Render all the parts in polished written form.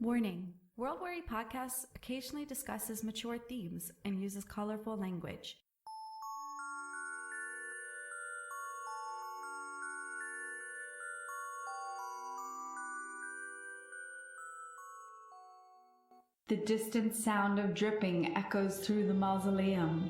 Warning: World Weary Podcast occasionally discusses mature themes and uses colorful language. The distant sound of dripping echoes through the mausoleum.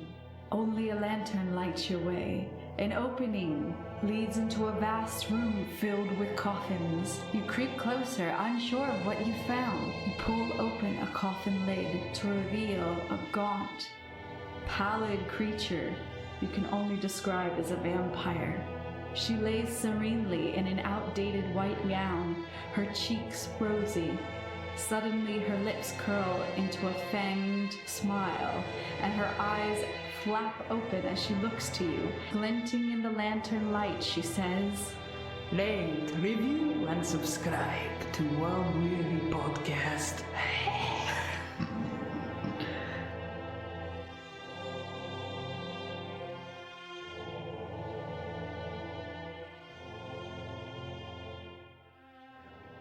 Only a lantern lights your way. An opening leads into a vast room filled with coffins. You creep closer, unsure of what you found. You pull open a coffin lid to reveal a gaunt, pallid creature you can only describe as a vampire. She lays serenely in an outdated white gown, her cheeks rosy. Suddenly her lips curl into a fanged smile, and her eyes flap open as she looks to you. Glinting in the lantern light, she says, Rate, review, and subscribe to World Weary Podcast.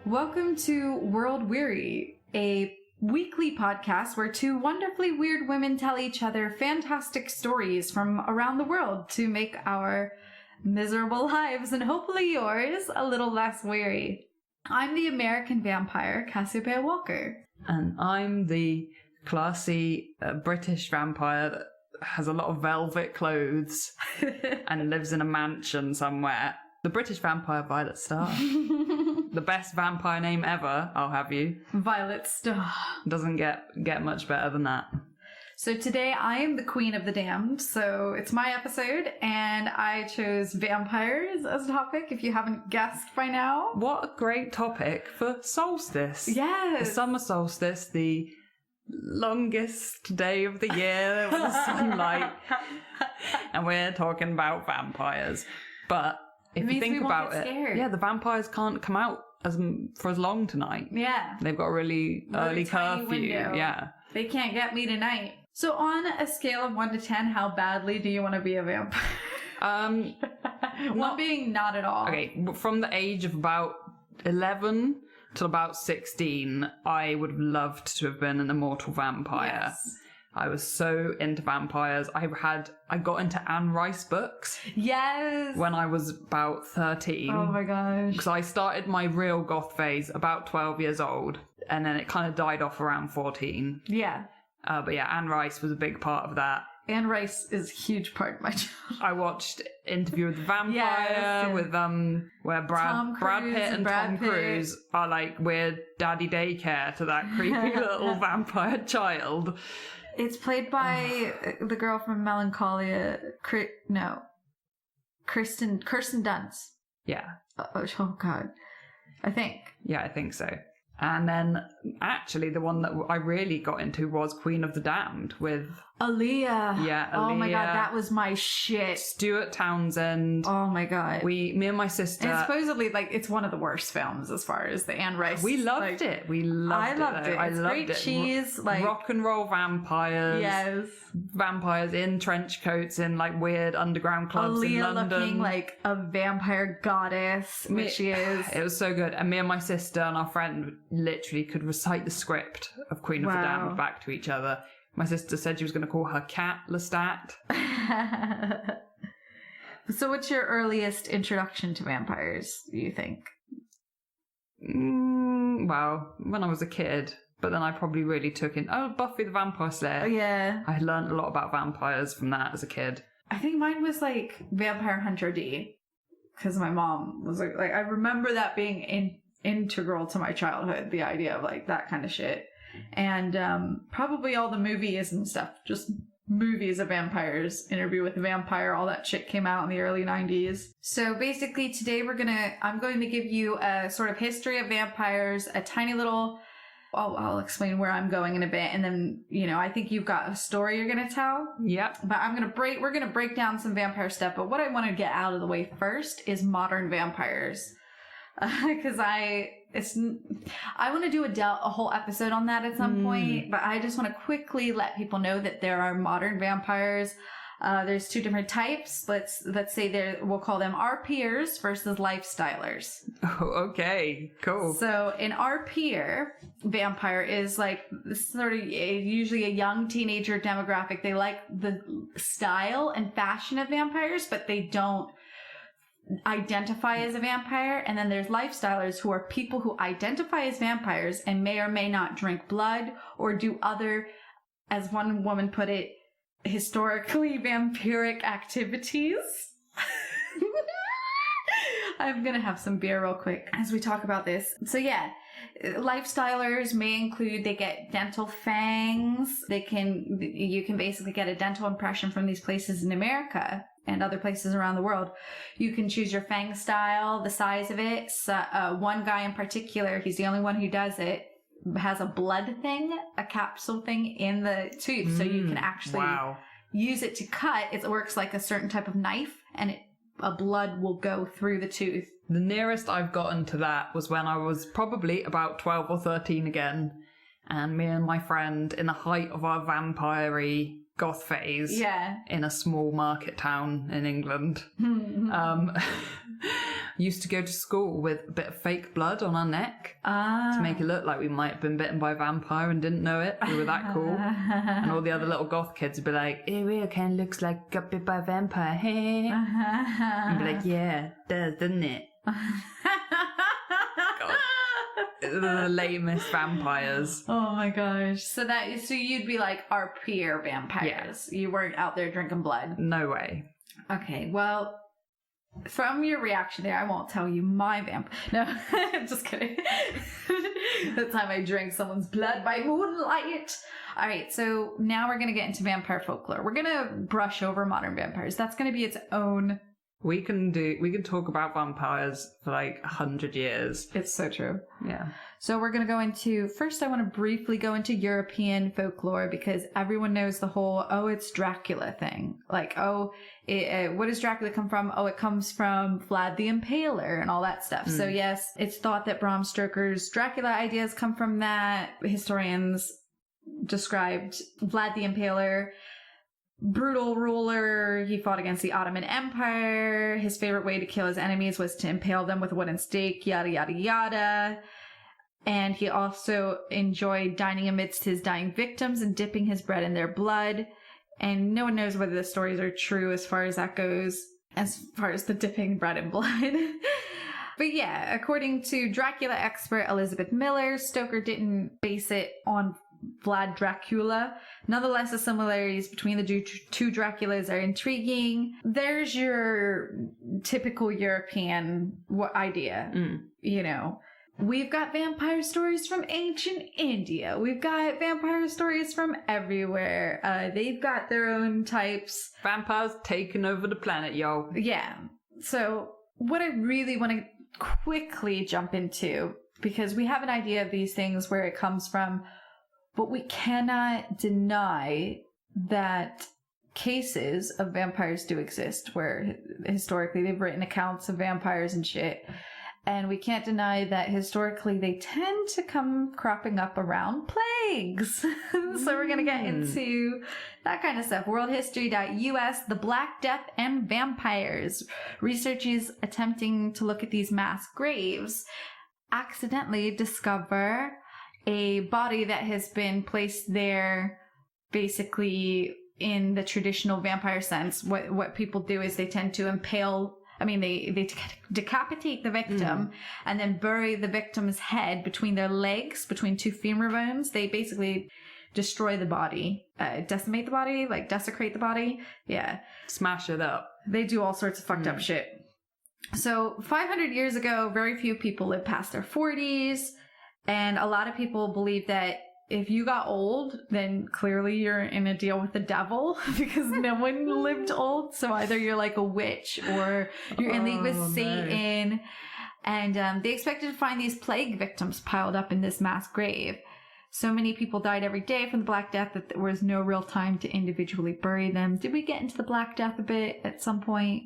Welcome to World Weary, a weekly podcast where two wonderfully weird women tell each other fantastic stories from around the world to make our miserable lives, and hopefully yours, a little less weary. I'm the American vampire, Cassiopeia Walker. And I'm the classy British vampire that has a lot of velvet clothes and lives in a mansion somewhere. The British vampire, Violet Star. The best vampire name ever, I'll have you. Violet Star. Doesn't get much better than that. So today I am the Queen of the Damned, so it's my episode, and I chose vampires as a topic, if you haven't guessed by now. What a great topic for solstice. Yes! The summer solstice, the longest day of the year with the sunlight. And we're talking about vampires. But if you think about it, yeah, the vampires can't come out for as long tonight. Yeah. They've got a really early curfew. Window. Yeah. They can't get me tonight. So on a scale of 1 to 10, how badly do you want to be a vampire? 1 being not at all. Okay, from the age of about 11 till about 16, I would have loved to have been an immortal vampire. Yes. I was so into vampires. I got into Anne Rice books. Yes. When I was about 13. Oh my gosh. Because I started my real goth phase about 12 years old, and then it kind of died off around 14. Yeah. But yeah, Anne Rice was a big part of that. Anne Rice is a huge part of my childhood. I watched Interview with the Vampire with where Brad Pitt and Tom Cruise are like weird daddy daycare to that creepy little vampire child. It's played by the girl from Melancholia. Kirsten Dunst. Yeah. Oh God, I think. Yeah, I think so. And then, actually, the one that I really got into was Queen of the Damned with Aaliyah. Yeah, Aaliyah. Oh my God, that was my shit. Stuart Townsend. Oh my God. Me and my sister. And supposedly, it's one of the worst films as far as the Anne Rice. We loved it. We loved it. I loved great it. Cheese, rock and roll vampires. Yes. Vampires in trench coats in weird underground clubs in London. Aaliyah looking like a vampire goddess, which she is. It was so good. And me and my sister and our friend literally could recite the script of Queen of the Damned back to each other. My sister said she was going to call her cat Lestat. So what's your earliest introduction to vampires, do you think? Well, when I was a kid. But then I probably really took in... Oh, Buffy the Vampire Slayer. Oh, yeah. I learned a lot about vampires from that as a kid. I think mine was Vampire Hunter D. Because my mom was like... I remember that being integral to my childhood. The idea of that kind of shit. And probably all the movies and stuff. Just movies of vampires. Interview with the Vampire. All that shit came out in the early 90s. So basically today I'm going to give you a sort of history of vampires. A tiny little... I'll explain where I'm going in a bit, and then, I think you've got a story you're going to tell. Yep. But we're going to break down some vampire stuff, but what I want to get out of the way first is modern vampires. Because I want to do a whole episode on that at some point, but I just want to quickly let people know that there are modern vampires. There's two different types. Let's say we'll call them RPers versus lifestylers. Oh, okay, cool. So an RPer vampire is like sort of usually a young teenager demographic. They like the style and fashion of vampires, but they don't identify as a vampire. And then there's lifestylers, who are people who identify as vampires and may or may not drink blood or do other, as one woman put it, historically vampiric activities. I'm gonna have some beer real quick as we talk about this. So yeah, lifestylers may include, they get dental fangs. You can basically get a dental impression from these places in America and other places around the world. You can choose your fang style, the size of it. So, one guy in particular, he's the only one who does it, has a blood thing, a capsule thing in the tooth, so you can actually use it to cut. It works like a certain type of knife, and a blood will go through the tooth. The nearest I've gotten to that was when I was probably about 12 or 13 again, and me and my friend, in the height of our vampire-y goth phase, in a small market town in England, used to go to school with a bit of fake blood on our neck to make it look like we might have been bitten by a vampire and didn't know it. We were that cool. And all the other little goth kids would be like, "It really kind of looks like got bit by a vampire." And be like, "Yeah, it does, doesn't it?" God. The lamest vampires. Oh my gosh. So you'd be like our peer vampires. Yeah. You weren't out there drinking blood. No way. Okay, well, from your reaction there, I won't tell you my No, just kidding. The time I drank someone's blood by moonlight. All right, so now we're going to get into vampire folklore. We're going to brush over modern vampires. That's going to be its own... We can talk about vampires for like 100 years. It's so true. Yeah. So we're going to go into, first I want to briefly go into European folklore, because everyone knows the whole, it's Dracula thing. Like, what does Dracula come from? Oh, it comes from Vlad the Impaler and all that stuff. So yes, it's thought that Bram Stoker's Dracula ideas come from that. Historians described Vlad the Impaler, brutal ruler. He fought against the Ottoman Empire. His favorite way to kill his enemies was to impale them with a wooden stake, yada, yada, yada. And he also enjoyed dining amidst his dying victims and dipping his bread in their blood. And no one knows whether the stories are true as far as that goes, as far as the dipping bread in blood. But yeah, according to Dracula expert Elizabeth Miller, Stoker didn't base it on Vlad Dracula. Nonetheless, the similarities between the two Draculas are intriguing. There's your typical European idea. You know, we've got vampire stories from ancient India. We've got vampire stories from everywhere. They've got their own types. Vampires taking over the planet, yo. Yeah. So what I really want to quickly jump into, because we have an idea of these things, where it comes from, but we cannot deny that cases of vampires do exist, where historically they've written accounts of vampires and shit. And we can't deny that historically they tend to come cropping up around plagues. So we're going to get into that kind of stuff. Worldhistory.us, The Black Death and Vampires. Researchers attempting to look at these mass graves accidentally discover a body that has been placed there basically in the traditional vampire sense. What people do is they tend to impale, they decapitate the victim and then bury the victim's head between their legs, between two femur bones. They basically destroy the body, decimate the body, like desecrate the body. Yeah. Smash it up. They do all sorts of fucked up shit. So 500 years ago, very few people lived past their 40s. And a lot of people believe that if you got old, then clearly you're in a deal with the devil, because no one lived old. So either you're like a witch or you're in league with Satan. And they expected to find these plague victims piled up in this mass grave. So many people died every day from the Black Death that there was no real time to individually bury them. Did we get into the Black Death a bit at some point?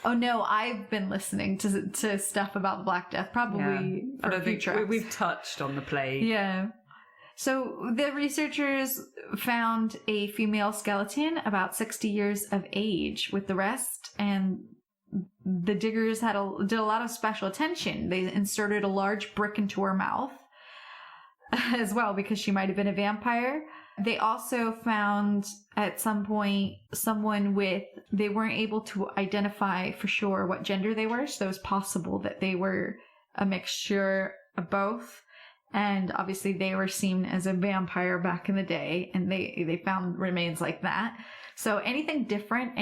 Oh no, I've been listening to stuff about the Black Death, probably for I don't future think we've touched on the plague. Yeah. So the researchers found a female skeleton about 60 years of age with the rest, and the diggers did a lot of special attention. They inserted a large brick into her mouth as well because she might have been a vampire. They also found at some point someone they weren't able to identify for sure what gender they were, so it was possible that they were a mixture of both. And obviously they were seen as a vampire back in the day, and they found remains like that. So anything different,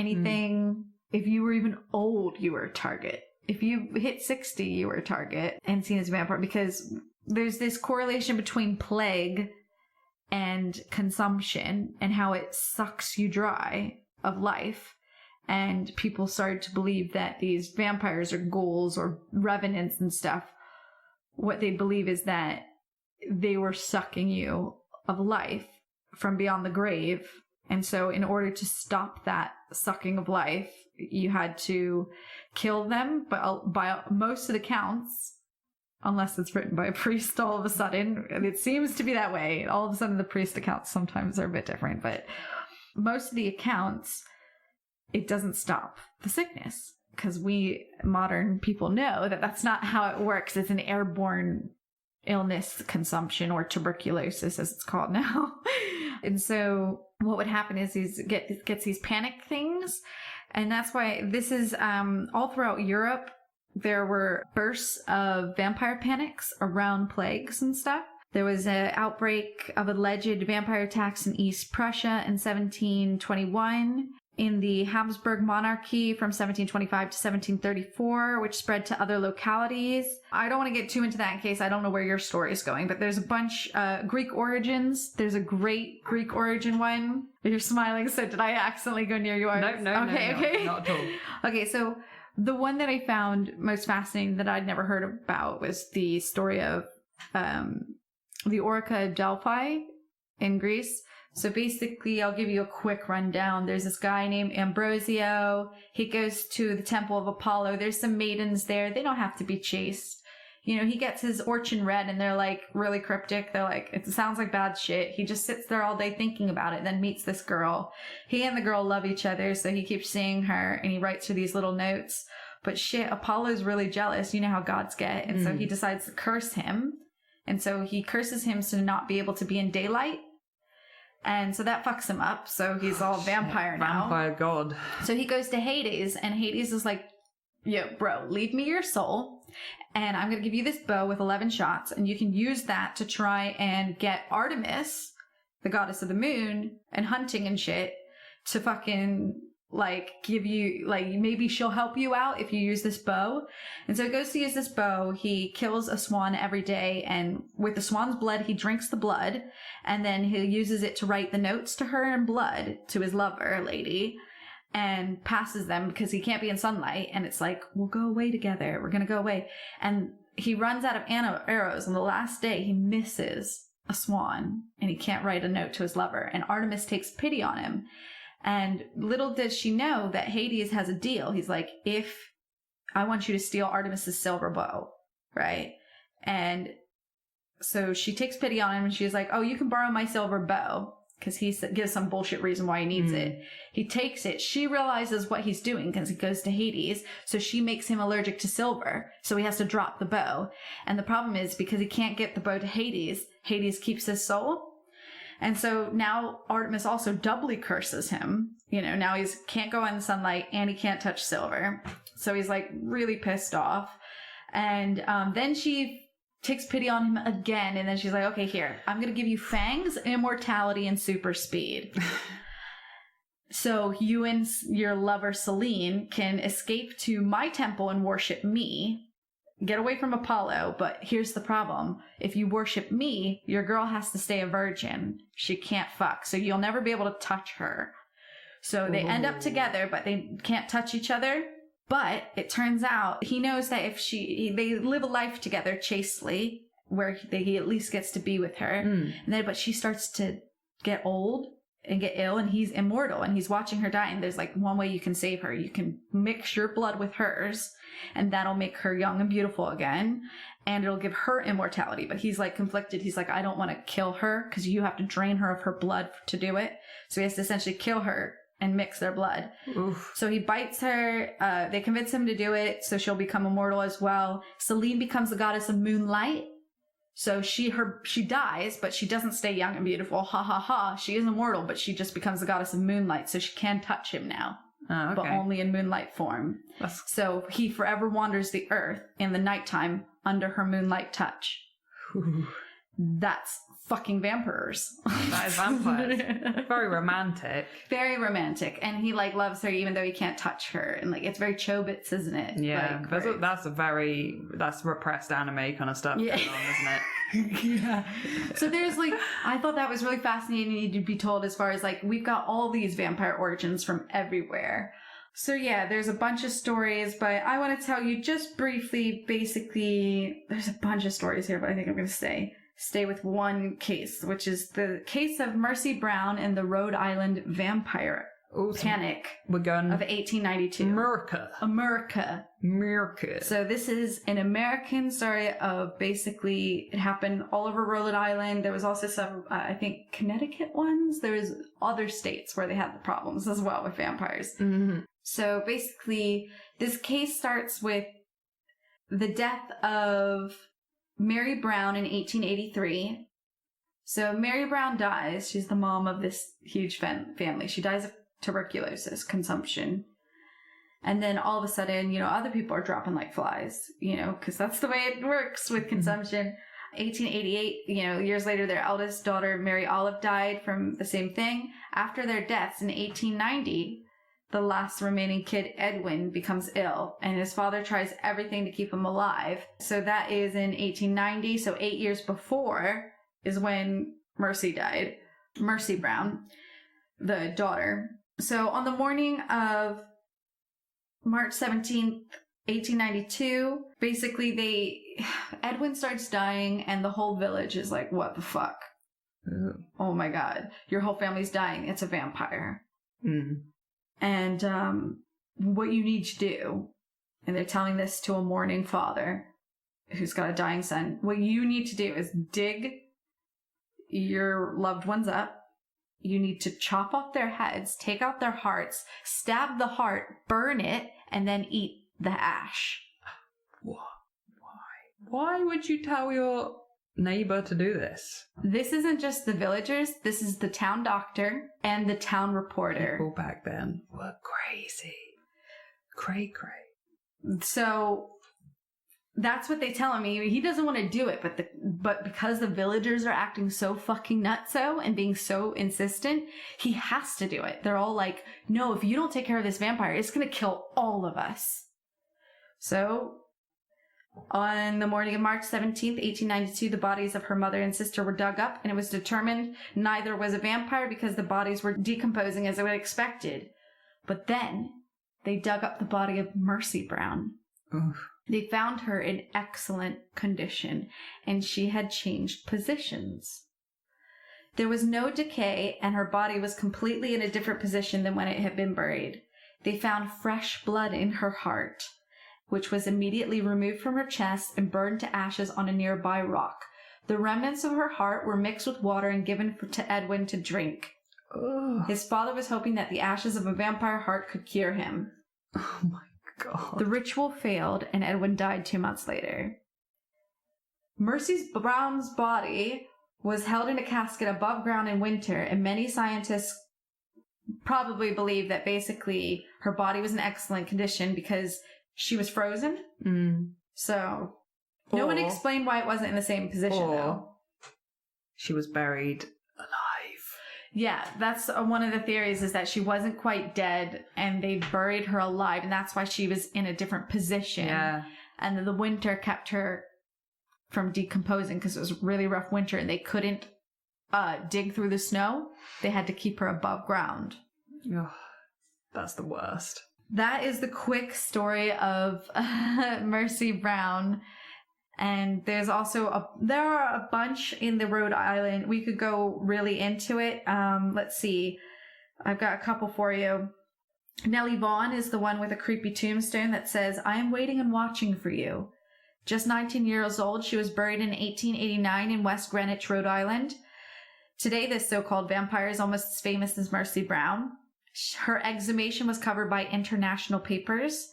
if you were even old, you were a target. If you hit 60, you were a target and seen as a vampire, because there's this correlation between plague and consumption and how it sucks you dry of life. And people started to believe that these vampires or ghouls or revenants and stuff, what they believe is that they were sucking you of life from beyond the grave. And so in order to stop that sucking of life, you had to kill them. But by most of the counts, unless it's written by a priest all of a sudden, and it seems to be that way. All of a sudden the priest accounts sometimes are a bit different, but most of the accounts, it doesn't stop the sickness, because we modern people know that that's not how it works. It's an airborne illness, consumption, or tuberculosis as it's called now. And so what would happen is gets these panic things, and that's why this is all throughout Europe. There were bursts of vampire panics around plagues and stuff. There was an outbreak of alleged vampire attacks in East Prussia in 1721, in the Habsburg monarchy from 1725 to 1734, which spread to other localities. I don't want to get too into that in case I don't know where your story is going, but there's a bunch, Greek origins. There's a great Greek origin one. You're smiling, so did I accidentally go near yours? No, okay. Not at all. Okay, so the one that I found most fascinating that I'd never heard about was the story of the Orca of Delphi in Greece. So basically, I'll give you a quick rundown. There's this guy named Ambrosio. He goes to the temple of Apollo. There's some maidens there. They don't have to be chaste. You know, he gets his orchin read, and they're like really cryptic. They're like, it sounds like bad shit. He just sits there all day thinking about it, then meets this girl. He and the girl love each other, so he keeps seeing her, and he writes her these little notes. But shit, Apollo's really jealous. You know how gods get. And so he decides to curse him. And so he curses him to not be able to be in daylight. And so that fucks him up. So he's all vampire now. Vampire god. So he goes to Hades, and Hades is like, yo, bro, leave me your soul, and I'm going to give you this bow with 11 shots, and you can use that to try and get Artemis, the goddess of the moon, and hunting and shit, to fucking, like, give you, like, maybe she'll help you out if you use this bow. And so he goes to use this bow. He kills a swan every day, and with the swan's blood, he drinks the blood, and then he uses it to write the notes to her in blood, to his lover, lady, and passes them because he can't be in sunlight. And it's like, we'll go away together. We're going to go away. And he runs out of arrows, and the last day he misses a swan, and he can't write a note to his lover. And Artemis takes pity on him. And little does she know that Hades has a deal. He's like, if I want you to steal Artemis's silver bow, right? And so she takes pity on him, and she's like, oh, you can borrow my silver bow, because he gives some bullshit reason why he needs it. He takes it. She realizes what he's doing because he goes to Hades. So she makes him allergic to silver. So he has to drop the bow. And the problem is, because he can't get the bow to Hades, Hades keeps his soul. And so now Artemis also doubly curses him. You know, now he can't go in the sunlight, and he can't touch silver. So he's like really pissed off. And then she takes pity on him again, and then she's like, okay, here, I'm going to give you fangs, immortality, and super speed. So you and your lover Selene can escape to my temple and worship me. Get away from Apollo, but here's the problem. If you worship me, your girl has to stay a virgin. She can't fuck, so you'll never be able to touch her. So they end up together, but they can't touch each other. But it turns out he knows that if they live a life together chastely, where he at least gets to be with her. And then, but she starts to get old and get ill, and he's immortal, and he's watching her die. And there's like one way you can save her. You can mix your blood with hers, and that'll make her young and beautiful again. and it'll give her immortality. But he's like conflicted. He's like, I don't want to kill her because you have to drain her of her blood to do it. So he has to essentially kill her and mix their blood. Oof. So he bites her. They convince him to do it, so she'll become immortal as well. Selene becomes the goddess of moonlight. So she dies, but she doesn't stay young and beautiful. Ha ha ha. She is immortal, but she just becomes the goddess of moonlight, so she can touch him now. Oh, okay. But only in moonlight form. So he forever wanders the earth in the nighttime under her moonlight touch. That's fucking vampires. That is vampires. Very romantic. Very romantic. And he like loves her even though he can't touch her. And like it's very Chobits, isn't it? Yeah. Like, that's repressed anime kind of stuff going on, isn't it? Yeah. So there's like, I thought that was really fascinating to be told as far as like, we've got all these vampire origins from everywhere. So yeah, there's a bunch of stories, but I want to tell you just briefly, basically, there's a bunch of stories here, but I think I'm going to stay with one case, which is the case of Mercy Brown and the Rhode Island vampire panic We're going of 1892. America. So this is an American story of basically, it happened all over Rhode Island. There was also some, I think, Connecticut ones. There was other states where they had the problems as well with vampires. Mm-hmm. So basically, this case starts with the death of Mary Brown in 1883. So Mary Brown dies. She's the mom of this huge family. She dies of tuberculosis consumption. And then all of a sudden, other people are dropping like flies, because that's the way it works with consumption. 1888, years later, their eldest daughter, Mary Olive, died from the same thing. After their deaths in 1890, the last remaining kid, Edwin, becomes ill, and his father tries everything to keep him alive. So that is in 1890. So 8 years before is when Mercy died. Mercy Brown, the daughter. So on the morning of March 17th, 1892, basically Edwin starts dying, and the whole village is like, what the fuck? Ooh. Oh my God, your whole family's dying. It's a vampire. Mm. And what you need to do, and they're telling this to a mourning father who's got a dying son, what you need to do is dig your loved ones up. You need to chop off their heads, take out their hearts, stab the heart, burn it, and then eat the ash. Why? Why would you tell your neighbor to do this? This isn't just the villagers. This is the town doctor and the town reporter. People back then were crazy. Cray. So that's what they tell him. He doesn't want to do it, but because the villagers are acting so fucking nutso and being so insistent, he has to do it. They're all like, no, if you don't take care of this vampire, it's going to kill all of us. So on the morning of March 17th, 1892, the bodies of her mother and sister were dug up, and it was determined neither was a vampire because the bodies were decomposing as they would expected. But then they dug up the body of Mercy Brown. Oof. They found her in excellent condition, and she had changed positions. There was no decay, and her body was completely in a different position than when it had been buried. They found fresh blood in her heart, which was immediately removed from her chest and burned to ashes on a nearby rock. The remnants of her heart were mixed with water and given to Edwin to drink. Ugh. His father was hoping that the ashes of a vampire heart could cure him. Oh my God. The ritual failed, and Edwin died 2 months later. Mercy Brown's body was held in a casket above ground in winter, and many scientists probably believe that basically her body was in excellent condition because she was frozen. Mm. So no one explained why it wasn't in the same position, though. She was buried alive. Yeah, that's one of the theories, is that she wasn't quite dead and they buried her alive, and that's why she was in a different position. Yeah. And then the winter kept her from decomposing because it was really rough winter and they couldn't dig through the snow. They had to keep her above ground. Ugh, that's the worst. That is the quick story of Mercy Brown. And there's also there are a bunch in the Rhode Island. We could go really into it. Let's see. I've got a couple for you. Nellie Vaughan is the one with a creepy tombstone that says, "I am waiting and watching for you. Just 19 years old, she was buried in 1889 in West Greenwich, Rhode Island. Today, this so-called vampire is almost as famous as Mercy Brown. Her exhumation was covered by international papers.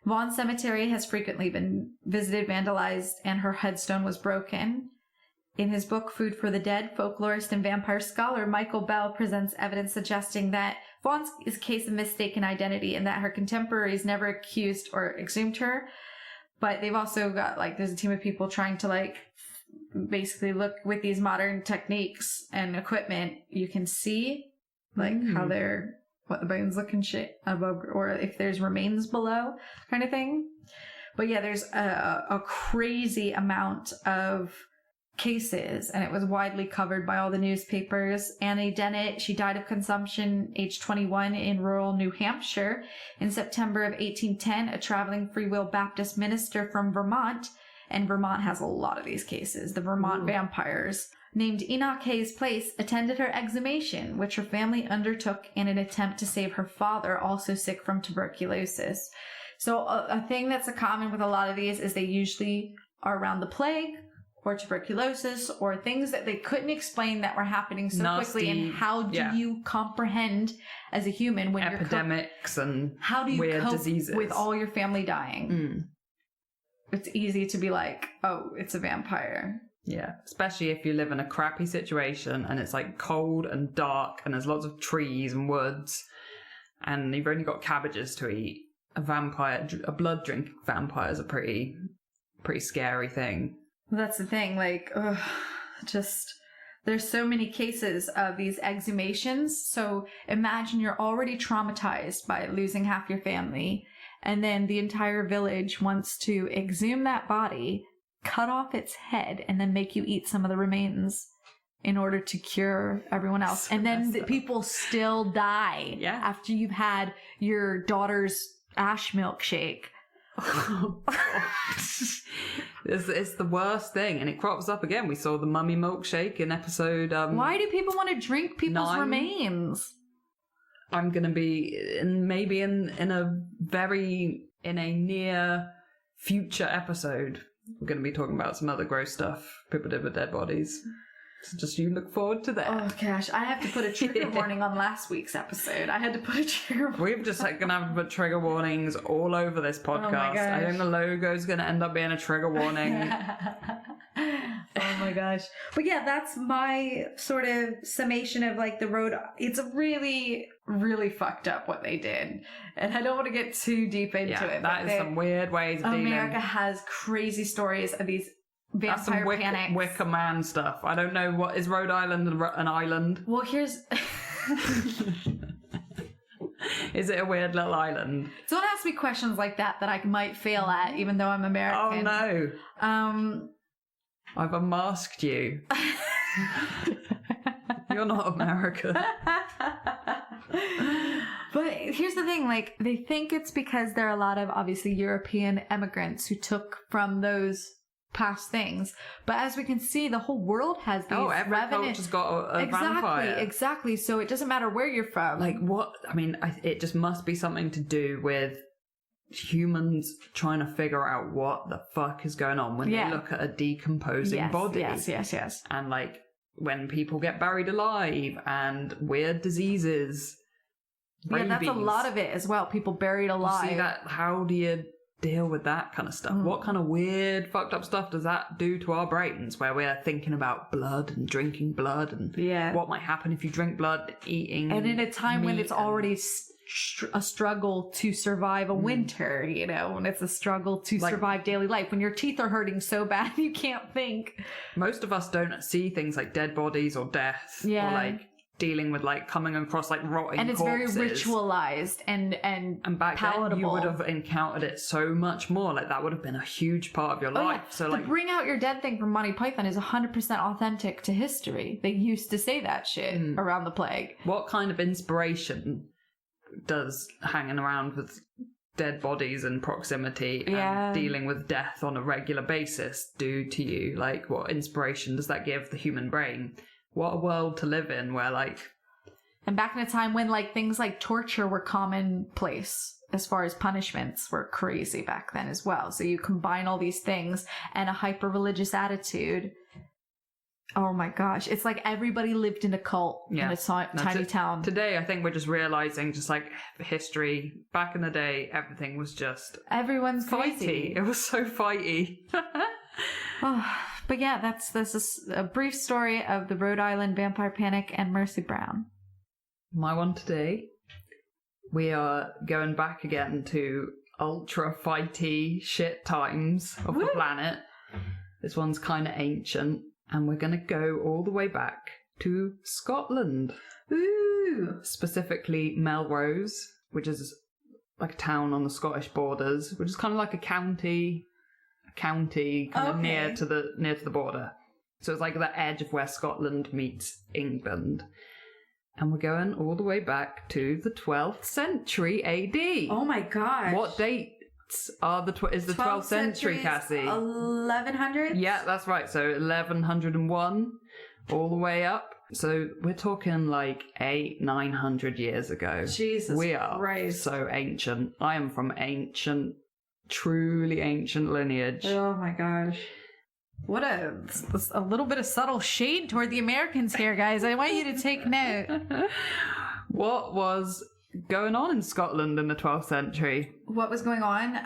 Vaughan Cemetery has frequently been visited, vandalized, and her headstone was broken. In his book, Food for the Dead, folklorist and vampire scholar Michael Bell presents evidence suggesting that Vaughan is a case of mistaken identity and that her contemporaries never accused or exhumed her. But they've also got, like, there's a team of people trying to, like, basically look with these modern techniques and equipment. You can see, like, how they're, what the bones look and shit above, or if there's remains below, kind of thing. But yeah, there's a crazy amount of cases, and it was widely covered by all the newspapers. Annie Dennett, she died of consumption, age 21, in rural New Hampshire in September of 1810. A traveling Free Will Baptist minister from Vermont, and Vermont has a lot of these cases, the Vermont vampires, named Enoch Hayes Place, attended her exhumation, which her family undertook in an attempt to save her father, also sick from tuberculosis. So a thing that's common with a lot of these is they usually are around the plague, or tuberculosis, or things that they couldn't explain that were happening so quickly. And how do you comprehend as a human when epidemics and how do you weird cope diseases with all your family dying? It's easy to be like, oh, it's a vampire. Yeah, especially if you live in a crappy situation and it's like cold and dark and there's lots of trees and woods and you've only got cabbages to eat. A blood drinking vampire is a pretty scary thing. That's the thing, like, there's so many cases of these exhumations. So imagine you're already traumatized by losing half your family, and then the entire village wants to exhume that body, cut off its head, and then make you eat some of the remains in order to cure everyone else. And then the people still die after you've had your daughter's ash milkshake. It's the worst thing, and it crops up again. We saw the mummy milkshake in episode why do people want to drink people's 9? Remains? I'm gonna be in a near future episode, we're gonna be talking about some other gross stuff people did with dead bodies. So just you look forward to that. Oh gosh, I have to put a trigger warning on last week's episode. I had to put a trigger warning. We've just gonna have to put trigger warnings all over this podcast. I think the logo's gonna end up being a trigger warning. Oh my gosh. But yeah, that's my sort of summation of like the road. It's really, really fucked up what they did. And I don't want to get too deep into it. That is some weird ways of dealing. America has crazy stories of these vampire panics. Wicker Man stuff. I don't know, what is Rhode Island an island? Well, here's is it a weird little island? Don't ask me questions like that I might fail at, even though I'm American. Oh no. I've unmasked you. You're not American. But here's the thing, like, they think it's because there are a lot of obviously European immigrants who took from those past things, but as we can see, the whole world has these every culture's got a vampire. Exactly. So it doesn't matter where you're from. Like, what? I mean, it just must be something to do with humans trying to figure out what the fuck is going on when they look at a decomposing body. Yes. And like when people get buried alive and weird diseases. Yeah, that's a lot of it as well. People buried alive. You see that? How do you deal with that kind of stuff? What kind of weird, fucked up stuff does that do to our brains, where we're thinking about blood and drinking blood and what might happen if you drink blood, eating, and in a time when it's already a struggle to survive a winter, you know, when it's a struggle to survive daily life, when your teeth are hurting so bad you can't think. Most of us don't see things like dead bodies or death, or like dealing with like coming across like rotting and it's corpses. Very ritualized and back palatable. Then you would have encountered it so much more. Like that would have been a huge part of your life. So like the bring out your dead thing from Monty Python is 100% authentic to history. They used to say that shit around the plague. What kind of inspiration does hanging around with dead bodies in proximity and dealing with death on a regular basis do to you? Like, what inspiration does that give the human brain? What a world to live in, where like... And back in a time when like things like torture were commonplace as far as punishments, were crazy back then as well. So you combine all these things and a hyper-religious attitude. Oh my gosh. It's like everybody lived in a cult in a tiny town. Today, I think we're just realizing, just like history, back in the day, everything was just... Everyone's fighty. crazy. It was so fighty. But yeah, this is a brief story of the Rhode Island Vampire Panic and Mercy Brown. My one today, we are going back again to ultra fighty shit times of the planet. This one's kind of ancient, and we're going to go all the way back to Scotland. Ooh! Specifically Melrose, which is like a town on the Scottish borders, which is kind of like a county kind of near to the border. So it's like the edge of where Scotland meets England. And we're going all the way back to the 12th century AD. Oh my gosh. What dates are is the 12th century, Cassie? 1100? Yeah, that's right. So 1101 all the way up. So we're talking like 900 years ago. Jesus We are Christ. so ancient. I am from truly ancient lineage. Oh my gosh. What a little bit of subtle shade toward the Americans here, guys. I want you to take note. What was going on in Scotland in the 12th century? What was going on?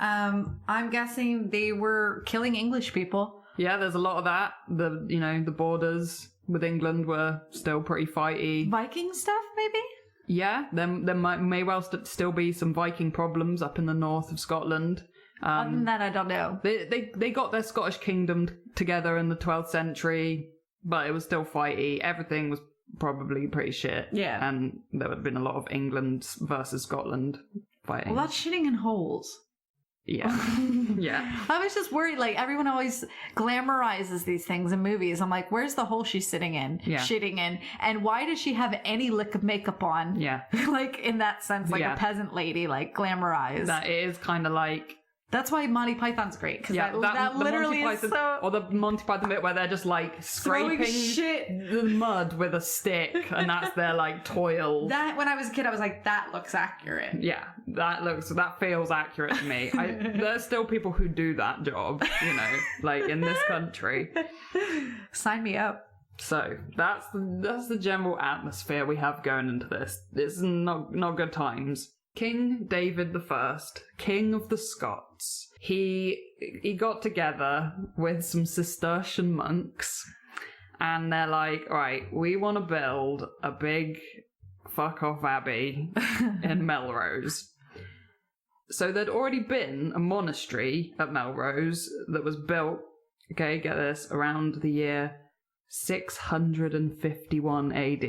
I'm guessing they were killing English people. Yeah, there's a lot of that. The borders with England were still pretty fighty. Viking stuff, maybe? Yeah, there may well still be some Viking problems up in the north of Scotland. Other than that, I don't know. They got their Scottish kingdom together in the 12th century, but it was still fighty. Everything was probably pretty shit. Yeah. And there would have been a lot of England versus Scotland fighting. Well, that's shitting in holes. Yeah. Yeah. I was just worried, like, everyone always glamorizes these things in movies. I'm like, where's the hole she's sitting in, shitting in? And why does she have any lick of makeup on? Yeah. Like, in that sense, like a peasant lady, like, glamorized. That is kind of like... That's why Monty Python's great, because that literally is so... Or the Monty Python bit where they're just, like, scraping the mud with a stick, and that's their, like, toil. That, when I was a kid, I was like, that looks accurate. Yeah, that feels accurate to me. There's still people who do that job, like, in this country. Sign me up. So, that's the general atmosphere we have going into this. This is not good times. King David I, King of the Scots, he got together with some Cistercian monks, and they're like, all right, we want to build a big fuck-off abbey in Melrose. So there'd already been a monastery at Melrose that was built, okay, get this, around the year 651 AD.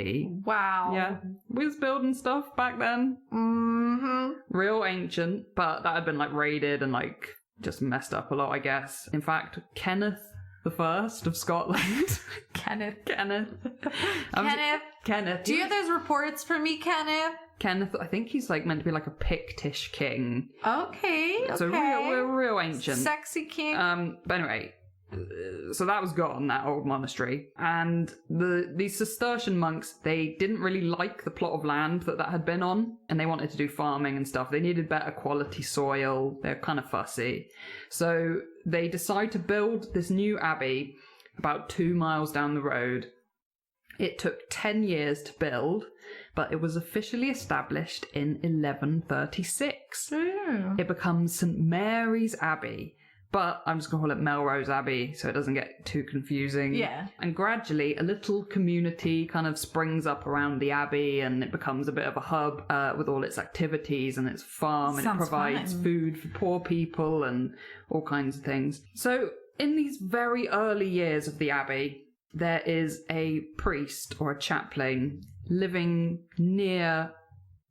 Wow. Yeah. We was building stuff back then. Mm-hmm. Real ancient, but that had been like raided and like just messed up a lot, I guess. In fact, Kenneth I of Scotland. Kenneth. Kenneth. Do you have those reports for me, Kenneth? Kenneth, I think he's like meant to be like a Pictish king. Okay. So real ancient. Sexy king. But anyway, so that was gone, that old monastery. And these Cistercian monks, they didn't really like the plot of land that had been on, and they wanted to do farming and stuff. They needed better quality soil. They're kind of fussy. So they decide to build this new abbey about 2 miles down the road. It took 10 years to build, but it was officially established in 1136. It becomes St. Mary's Abbey. But I'm just going to call it Melrose Abbey so it doesn't get too confusing. Yeah. And gradually a little community kind of springs up around the abbey, and it becomes a bit of a hub with all its activities and its farm. And it provides food for poor people and all kinds of things. So in these very early years of the abbey, there is a priest or a chaplain living near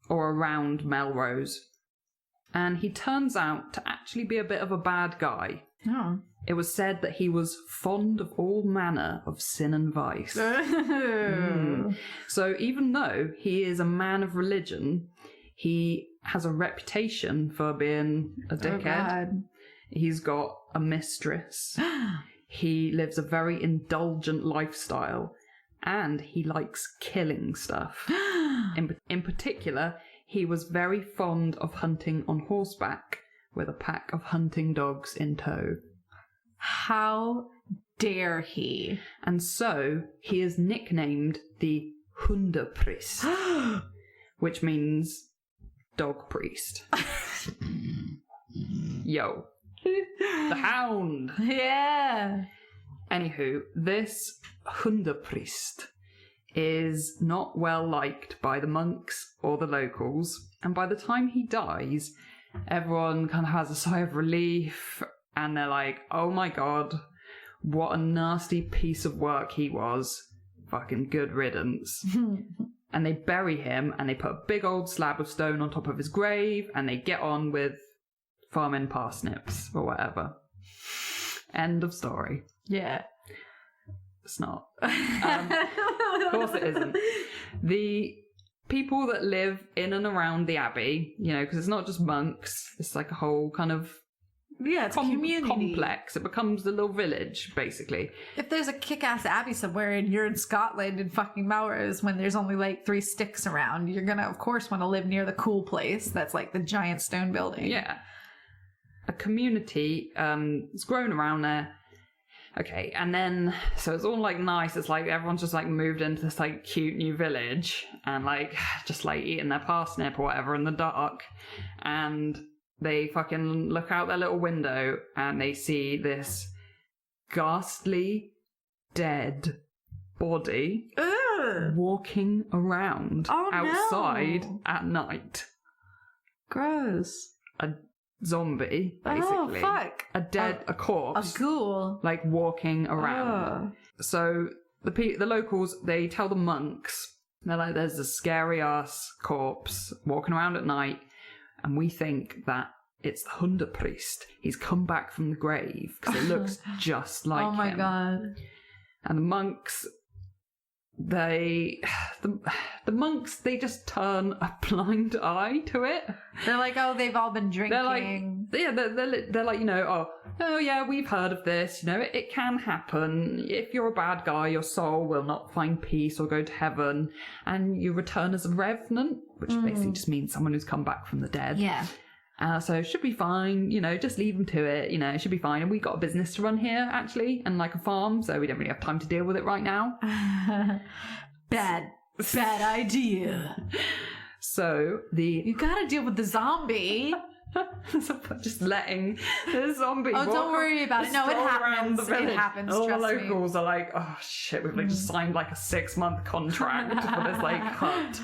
or around Melrose. And he turns out to actually be a bit of a bad guy. Oh. It was said that he was fond of all manner of sin and vice. So even though he is a man of religion, he has a reputation for being a dickhead. God. He's got a mistress. He lives a very indulgent lifestyle. And he likes killing stuff. In particular, he was very fond of hunting on horseback with a pack of hunting dogs in tow. How dare he? And so he is nicknamed the Hunderprest, which means dog priest. Yo. The hound. Yeah. Anywho, this Hunderprest is not well liked by the monks or the locals, and by the time he dies, everyone kind of has a sigh of relief, and they're like, oh my god, what a nasty piece of work he was. Fucking good riddance. And they bury him, and they put a big old slab of stone on top of his grave, and they get on with farming parsnips or whatever. End of story. Yeah. It's not. Of course it isn't. The people that live in and around the abbey, you know, because it's not just monks, it's like a whole kind of it's a community. Complex. It becomes a little village, basically. If there's a kick-ass abbey somewhere and you're in Scotland in fucking Melrose when there's only like 3 sticks around, you're gonna, of course, want to live near the cool place that's like the giant stone building. Yeah. A community is grown around there. Okay, and then, so it's all, like, nice. It's like everyone's just, like, moved into this, like, cute new village and, like, just, like, eating their parsnip or whatever in the dark. And they fucking look out their little window and they see this ghastly, dead body walking around outside at night. Gross. A zombie, basically. Oh, fuck. A corpse. A ghoul. Like, walking around. So, the locals, they tell the monks, they're like, there's a scary-ass corpse walking around at night, and we think that it's the Hunderprest. He's come back from the grave, because it looks just like him. Oh my god. And the monks... the monks, they just turn a blind eye to it. They're like, oh, they've all been drinking. They're like, you know, oh yeah, we've heard of this, you know, it can happen. If you're a bad guy, your soul will not find peace or go to heaven, and you return as a revenant, which basically just means someone who's come back from the dead. Yeah. So it should be fine, you know, just leave them to it, you know, it should be fine. And we got a business to run here, actually, and like a farm, so we don't really have time to deal with it right now. Bad idea. So You gotta deal with the zombie. just letting the zombie Oh, don't worry about it. No, it happens. It happens, All trust the me. locals are like, oh shit, we've like just signed like a 6-month contract for this like hut.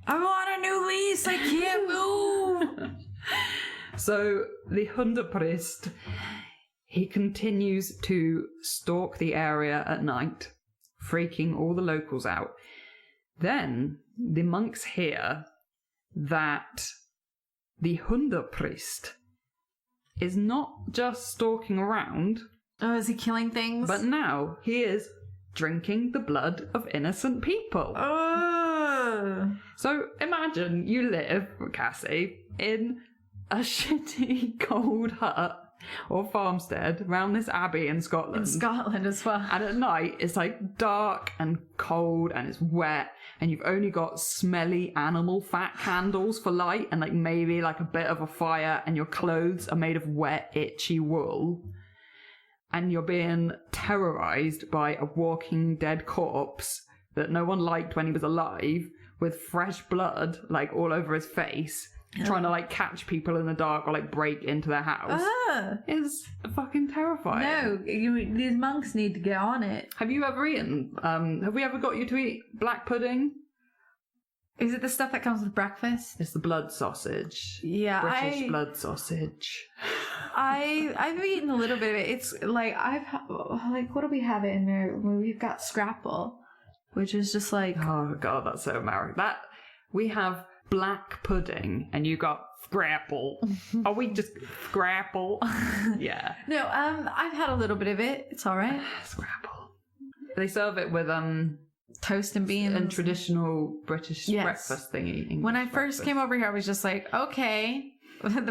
I'm on a new lease. I can't move. So the Hunderprest, he continues to stalk the area at night, freaking all the locals out. Then the monks hear that the Hunderprest is not just stalking around. Oh, is he killing things? But now he is drinking the blood of innocent people. So imagine you live, Cassie, in a shitty cold hut or farmstead around this abbey in Scotland. In Scotland as well. And at night it's like dark and cold and it's wet and you've only got smelly animal fat candles for light and like maybe like a bit of a fire, and your clothes are made of wet, itchy wool. And you're being terrorised by a walking dead corpse that no one liked when he was alive, with fresh blood like all over his face, trying to like catch people in the dark or like break into their house. Is fucking terrifying. No, these monks need to get on it. Have you ever eaten? Have we ever got you to eat black pudding? Is it the stuff that comes with breakfast? It's the blood sausage. Yeah, British blood sausage. I've eaten a little bit of it. It's like what do we have it in there? We've got scrapple, which is just like, oh god, that's so American. That we have black pudding and you got scrapple. Are we just scrapple? Yeah. No, I've had a little bit of it. It's all right. Scrapple. They serve it with toast and beans and traditional British breakfast thingy. When I first came over here, I was just like, okay,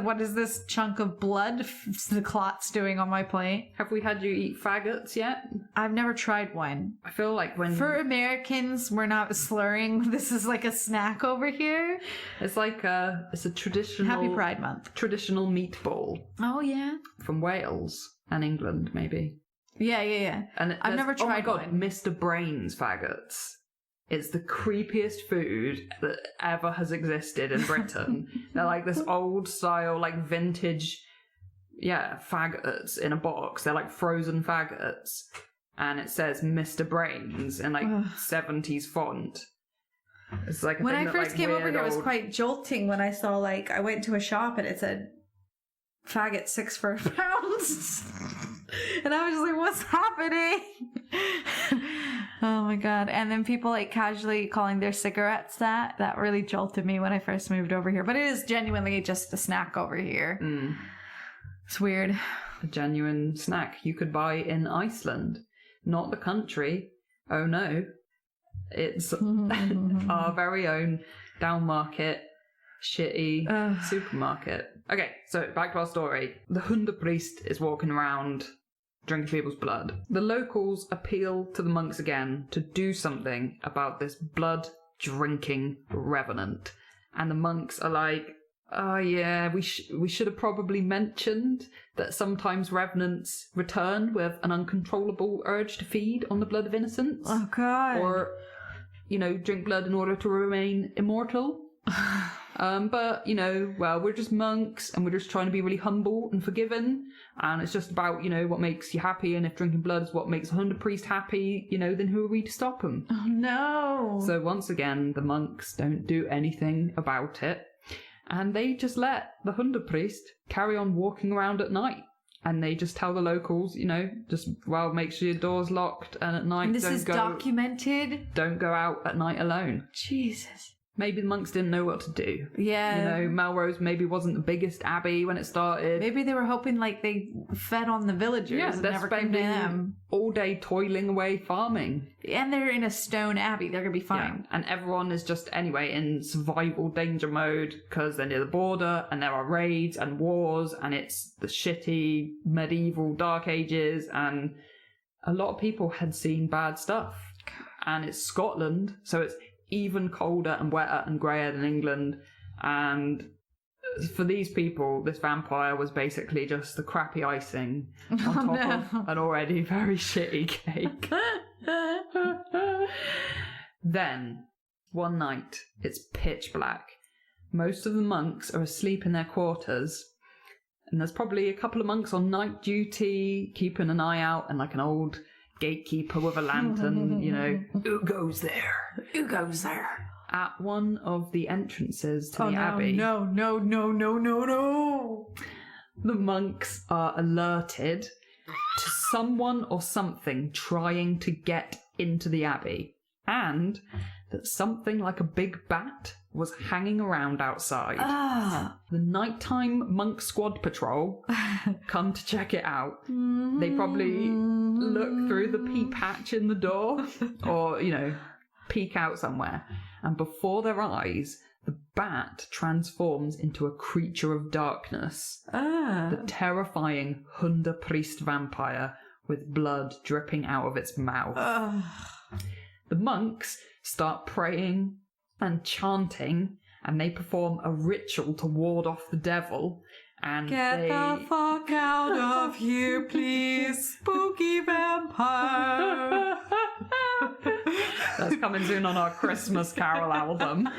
What is this chunk of blood the clot's doing on my plate? Have we had you eat faggots yet? I've never tried one. I feel like when... For Americans, we're not slurring. This is like a snack over here. It's like it's a traditional... Happy Pride Month. Traditional meatball. Oh, yeah. From Wales and England, maybe. Yeah. And I've never tried Oh my God, one. Mr. Brain's faggots. It's the creepiest food that ever has existed in Britain. They're like this old style, like vintage, faggots in a box. They're like frozen faggots. And it says Mr. Brains in like 70s font. It's like a when thing I that, first like, came over weird here, it was old- quite jolting when I saw, like, I went to a shop and it said, faggot 6 for £1. And I was just like, what's happening? Oh my God. And then people like casually calling their cigarettes that really jolted me when I first moved over here. But it is genuinely just a snack over here. It's weird. A genuine snack you could buy in Iceland. Not the country. Oh no. It's our very own downmarket, shitty supermarket. Okay, so back to our story. The Hunderprest is walking around drinking people's blood. The locals appeal to the monks again to do something about this blood-drinking revenant. And the monks are like, oh yeah, we should have probably mentioned that sometimes revenants return with an uncontrollable urge to feed on the blood of innocents. Oh God. Or, drink blood in order to remain immortal. But, we're just monks and we're just trying to be really humble and forgiving. And it's just about, what makes you happy. And if drinking blood is what makes a Hunderprest happy, then who are we to stop them? Oh no. So once again, the monks don't do anything about it. And they just let the Hunderprest carry on walking around at night. And they just tell the locals, make sure your door's locked. And at night, And this is documented? Don't go out at night alone. Jesus. Maybe the monks didn't know what to do. Yeah. Melrose maybe wasn't the biggest abbey when it started. Maybe they were hoping like they fed on the villagers and they're never came to spending them. all day toiling away farming. And they're in a stone abbey. They're going to be Yeah. fine. And everyone is just, anyway, in survival danger mode because they're near the border and there are raids and wars and it's the shitty medieval dark ages and a lot of people had seen bad stuff. And it's Scotland, so it's even colder and wetter and greyer than England. And for these people, this vampire was basically just the crappy icing on top of an already very shitty cake. Then, one night, it's pitch black. Most of the monks are asleep in their quarters. And there's probably a couple of monks on night duty, keeping an eye out, and like an old gatekeeper with a lantern, who goes there? Who goes there? At one of the entrances to the abbey. No. The monks are alerted to someone or something trying to get into the abbey, and that something like a big bat was hanging around outside. The nighttime monk squad patrol come to check it out. They probably look through the peep hatch in the door or, peek out somewhere. And before their eyes, the bat transforms into a creature of darkness. The terrifying Hunderprest vampire with blood dripping out of its mouth. The monks start praying and chanting, and they perform a ritual to ward off the devil. And Get the fuck out of here, please, spooky vampire. That's coming soon on our Christmas Carol album.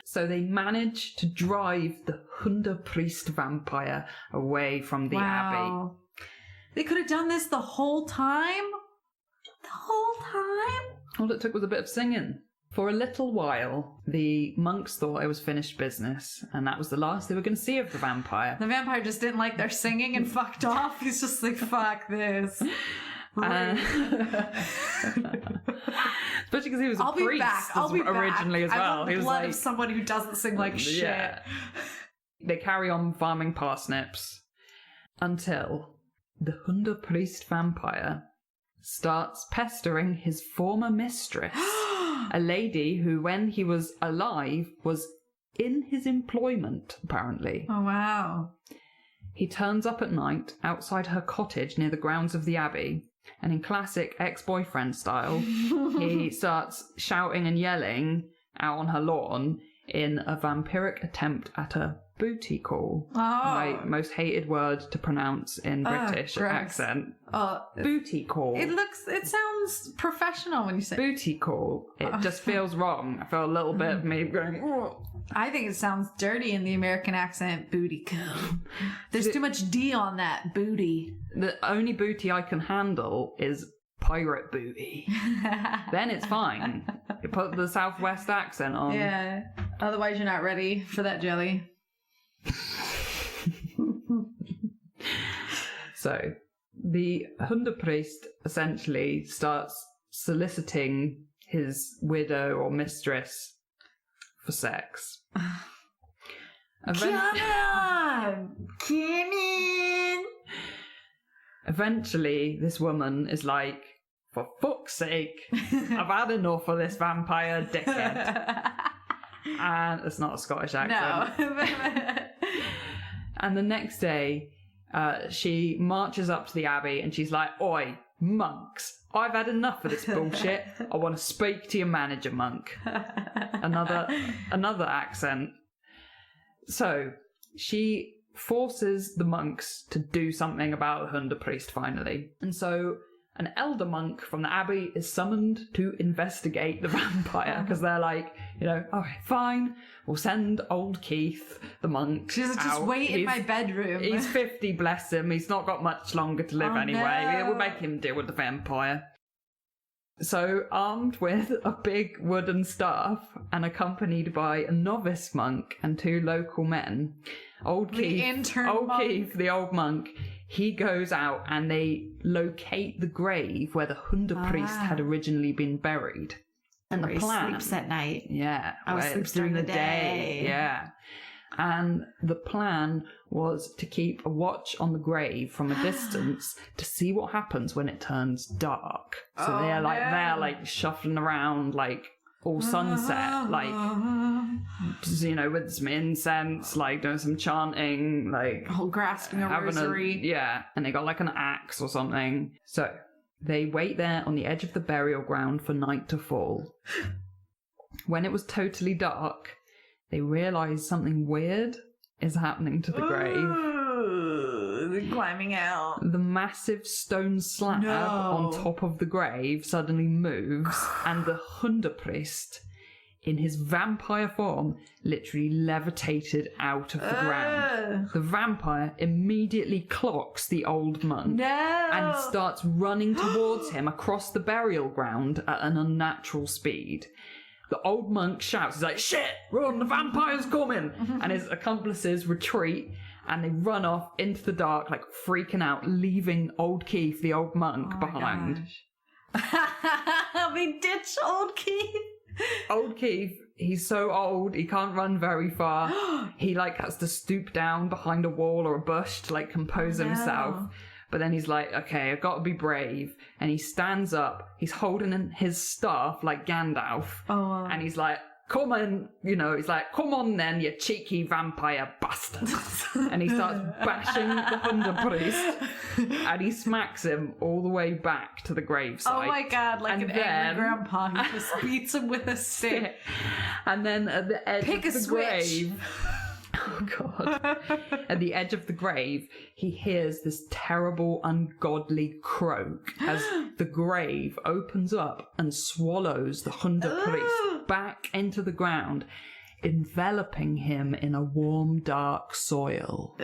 So they manage to drive the Hunderprest vampire away from the abbey. They could have done this the whole time? The whole time? All it took was a bit of singing. For a little while, the monks thought it was finished business, and that was the last they were going to see of the vampire. The vampire just didn't like their singing and fucked off. He's just like, fuck this. Especially because he was a priest originally as well. I want he was blood like, of someone who doesn't sing like shit. Yeah. They carry on farming parsnips until the Hunderprest vampire starts pestering his former mistress, a lady who, when he was alive, was in his employment, apparently. Oh, wow. He turns up at night outside her cottage near the grounds of the Abbey, and in classic ex-boyfriend style, he starts shouting and yelling out on her lawn in a vampiric attempt at a booty call. Oh. My most hated word to pronounce in British gross. accent. Oh, Booty call. it sounds professional when you say Booty call. It just feels wrong. I feel a little bit of me going, oh. I think it sounds dirty in the American accent. Booty call. There's too much D on that. Booty. The only booty I can handle is pirate booty. Then it's fine. You put the Southwest accent on. Yeah. Otherwise, you're not ready for that jelly. So, the Hunderprest essentially starts soliciting his widow or mistress for sex. Come on! Come in! Eventually, this woman is like, for fuck's sake, I've had enough of this vampire dickhead. And it's not a Scottish accent. No. And the next day, she marches up to the Abbey and she's like, oi, monks, I've had enough of this bullshit. I want to speak to your manager, monk. Another accent. So she forces the monks to do something about the Hunderprest finally. And so an elder monk from the Abbey is summoned to investigate the vampire because they're like, okay, fine, we'll send old Keith, the monk, She's like, just out. wait in my bedroom. He's 50, bless him. He's not got much longer to live anyway. No. We'll make him deal with the vampire. So, armed with a big wooden staff and accompanied by a novice monk and 2 local men, Keith, the old monk, he goes out and they locate the grave where the Hunderprest had originally been buried. And the plan sleeps at night. Yeah. I was sleeps during the day. Yeah. And the plan was to keep a watch on the grave from a distance to see what happens when it turns dark. So they're like shuffling around like all sunset, like with some incense, like doing some chanting, like grasping a rosary. And they got like an axe or something. So they wait there on the edge of the burial ground for night to fall. When it was totally dark, they realise something weird is happening to the grave. They're climbing out. The massive stone slab on top of the grave suddenly moves, and the Hunderprest, in his vampire form, literally levitated out of the ground. The vampire immediately clocks the old monk and starts running towards him across the burial ground at an unnatural speed. The old monk shouts, he's like, shit, run, the vampire's coming! And his accomplices retreat and they run off into the dark, like freaking out, leaving old Keith, the old monk, behind. They ditch old Keith. Old Keith, he's so old, he can't run very far. He has to stoop down behind a wall or a bush to compose himself. But then he's like, okay, I've got to be brave. And he stands up, he's holding his staff like Gandalf. And he's like, come on, he's like, come on then, you cheeky vampire bastard. And he starts bashing the Hunderprest and he smacks him all the way back to the gravesite. Oh my god, like an angry grandpa who just beats him with a stick. And then at the edge of the grave... Oh god. At the edge of the grave, he hears this terrible, ungodly croak as the grave opens up and swallows the Hunderprest back into the ground, enveloping him in a warm, dark soil.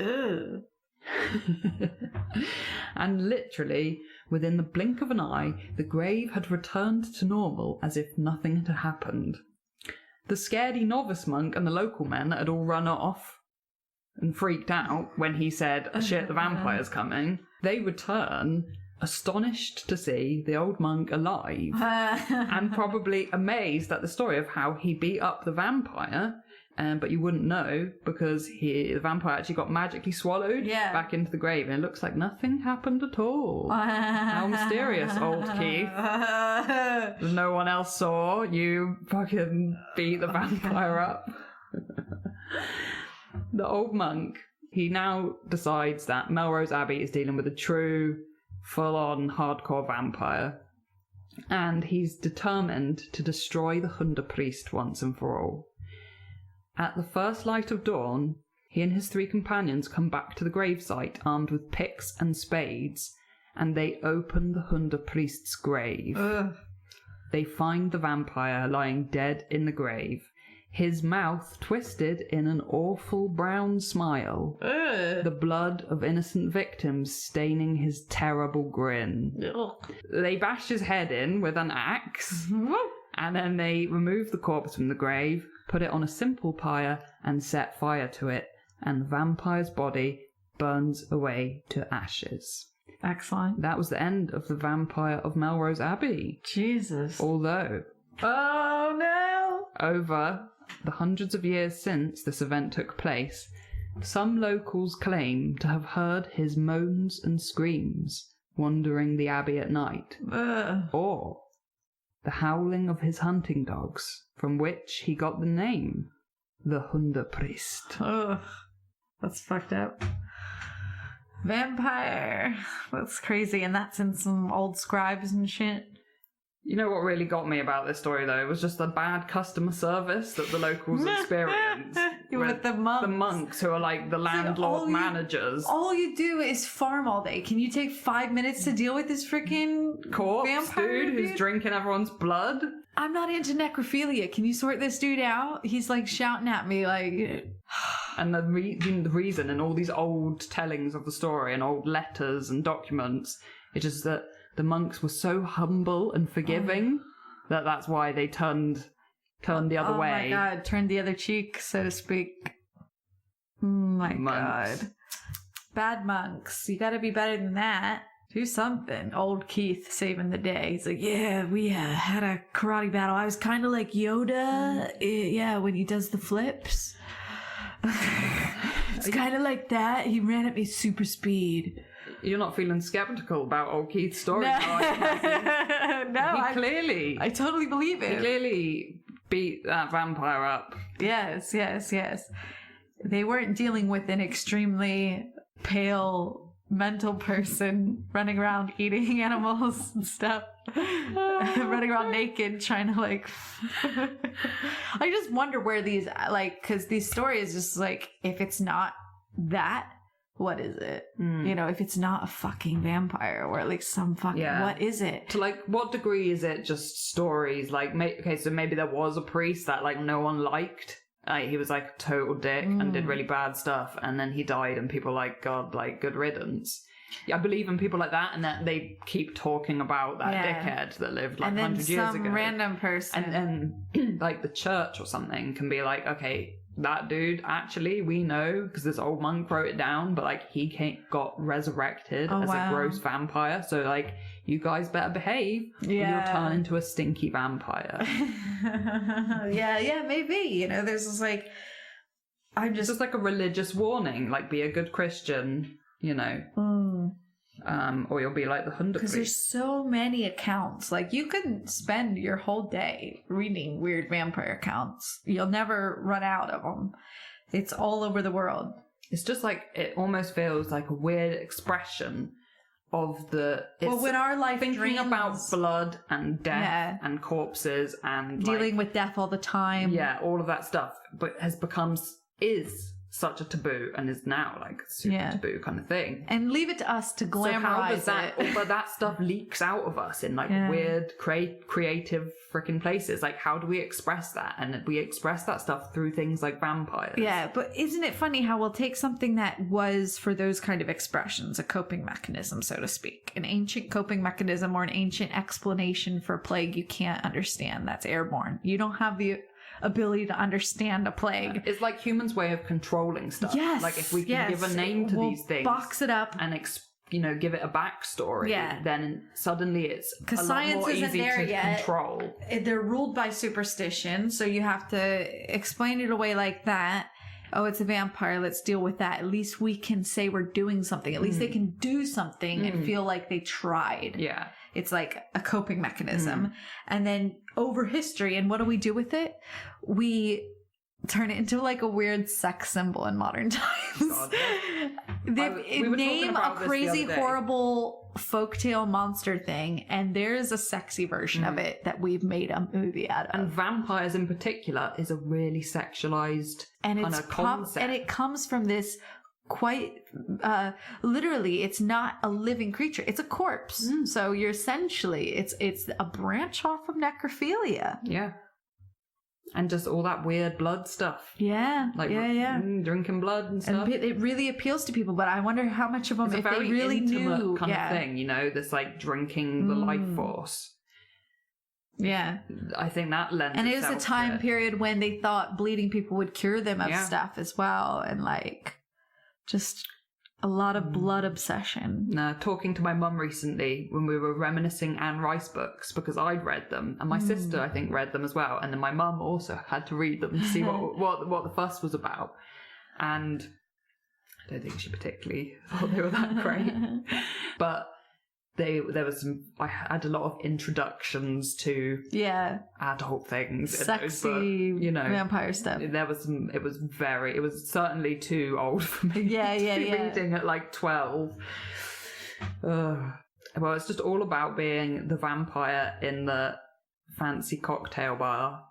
And literally, within the blink of an eye, the grave had returned to normal as if nothing had happened. The scaredy novice monk and the local men had all run off and freaked out when he said, shit, the vampire's coming. They return, astonished to see the old monk alive and probably amazed at the story of how he beat up the vampire. But you wouldn't know because the vampire actually got magically swallowed back into the grave, and it looks like nothing happened at all. How mysterious, old Keith. No one else saw you fucking beat the vampire up. The old monk, he now decides that Melrose Abbey is dealing with a true, full-on, hardcore vampire. And he's determined to destroy the Hunderprest once and for all. At the first light of dawn, he and his 3 companions come back to the gravesite armed with picks and spades, and they open the Hunderprest's grave. Ugh. They find the vampire lying dead in the grave, his mouth twisted in an awful brown smile, Ugh. the blood of innocent victims staining his terrible grin. Ugh. They bash his head in with an axe, and then they remove the corpse from the grave, put it on a simple pyre, and set fire to it, and the vampire's body burns away to ashes. Excellent. That was the end of the Vampire of Melrose Abbey. Jesus. Although, Oh no! over the hundreds of years since this event took place, some locals claim to have heard his moans and screams wandering the abbey at night, Ugh. or the howling of his hunting dogs, from which he got the name, the Hunderprest. Ugh. That's fucked up. Vampire. That's crazy, and that's in some old scribes and shit. You know what really got me about this story, though, was just the bad customer service that the locals experienced. With the monks. The monks who are like the landlord managers. All you do is farm all day. Can you take 5 minutes to deal with this freaking Corpse, vampire dude, who's drinking everyone's blood. I'm not into necrophilia. Can you sort this dude out? He's like shouting at me like... And the reason in all these old tellings of the story and old letters and documents, it's just that the monks were so humble and forgiving that that's why they turned the other way. Oh my god, turned the other cheek, so to speak. Oh my Monks. god. Bad monks. You gotta be better than that. Do something. Old Keith saving the day. He's like, yeah, we had a karate battle. I was kind of like Yoda. Yeah, when he does the flips. It's kind of like that. He ran at me super speed. You're not feeling skeptical about old Keith's story? No, No, I totally believe he it. clearly beat that vampire up. Yes. They weren't dealing with an extremely pale mental person running around eating animals and stuff. Running around naked, trying to like... I just wonder where these, like, because these stories just like, if it's not that, what is it? You know, if it's not a fucking vampire or like some fucking, what is it? To like, what degree is it just stories? Like, okay, so maybe there was a priest that like no one liked. He was like a total dick and did really bad stuff, and then he died, and people like, God, like, good riddance. Yeah, I believe in people like that, and that they keep talking about that dickhead that lived like 100 years ago. And then some random person. And like the church or something can be like, okay, that dude, actually, we know, because this old monk wrote it down, but like he got resurrected as a gross vampire, so like, you guys better behave, or you'll turn into a stinky vampire. yeah, maybe. You know, there's this like, It's just like a religious warning, like, be a good Christian, you know. Or you'll be like the Hunderprest. Because there's so many accounts. Like, you can spend your whole day reading weird vampire accounts. You'll never run out of them. It's all over the world. It's just like, it almost feels like a weird expression of the... when our life thinking about blood and death and corpses and dealing with death all the time. Yeah, all of that stuff. But is such a taboo and is now like a super taboo kind of thing. And leave it to us to glamorize so how does that, it. But that stuff leaks out of us in like weird, creative freaking places. Like, how do we express that? And we express that stuff through things like vampires. Yeah, but isn't it funny how we'll take something that was, for those kind of expressions, a coping mechanism, so to speak, an ancient coping mechanism or an ancient explanation for a plague you can't understand that's airborne. You don't have the ability to understand a plague. It's like humans' way of controlling stuff. Yes. Like, if we can give a name to these things, box it up, and give it a backstory, then suddenly it's a lot more easy to control. They're ruled by superstition, so you have to explain it away like that. Oh, it's a vampire, let's deal with that. At least we can say we're doing something. At least they can do something and feel like they tried. Yeah. It's like a coping mechanism. And then over history, and what do we do with it? We turn it into like a weird sex symbol in modern times. God. They We were name talking a about this the crazy, other day. horrible folktale monster thing, and there's a sexy version of it that we've made a movie out of. And vampires in particular is a really sexualized kind of concept. And it comes from this quite literally, it's not a living creature, it's a corpse. So you're essentially it's a branch off of necrophilia. Yeah. And just all that weird blood stuff. Yeah. Like drinking blood and stuff. And it really appeals to people, but I wonder how much of them, It's if a very they really intimate knew kind of thing, you know, this like drinking the life force. Yeah. I think that lends And it was a itself time to it. period when they thought bleeding people would cure them of stuff as well, and like just a lot of blood obsession. No, talking to my mum recently when we were reminiscing Anne Rice books, because I'd read them and my sister I think read them as well, and then my mum also had to read them to see what the fuss was about, and I don't think she particularly thought they were that great, but there was some, I had a lot of introductions to adult things in those Sexy, books, you know, vampire stuff. There was some, it was certainly too old for me to be reading at like 12. Well, it's just all about being the vampire in the fancy cocktail bar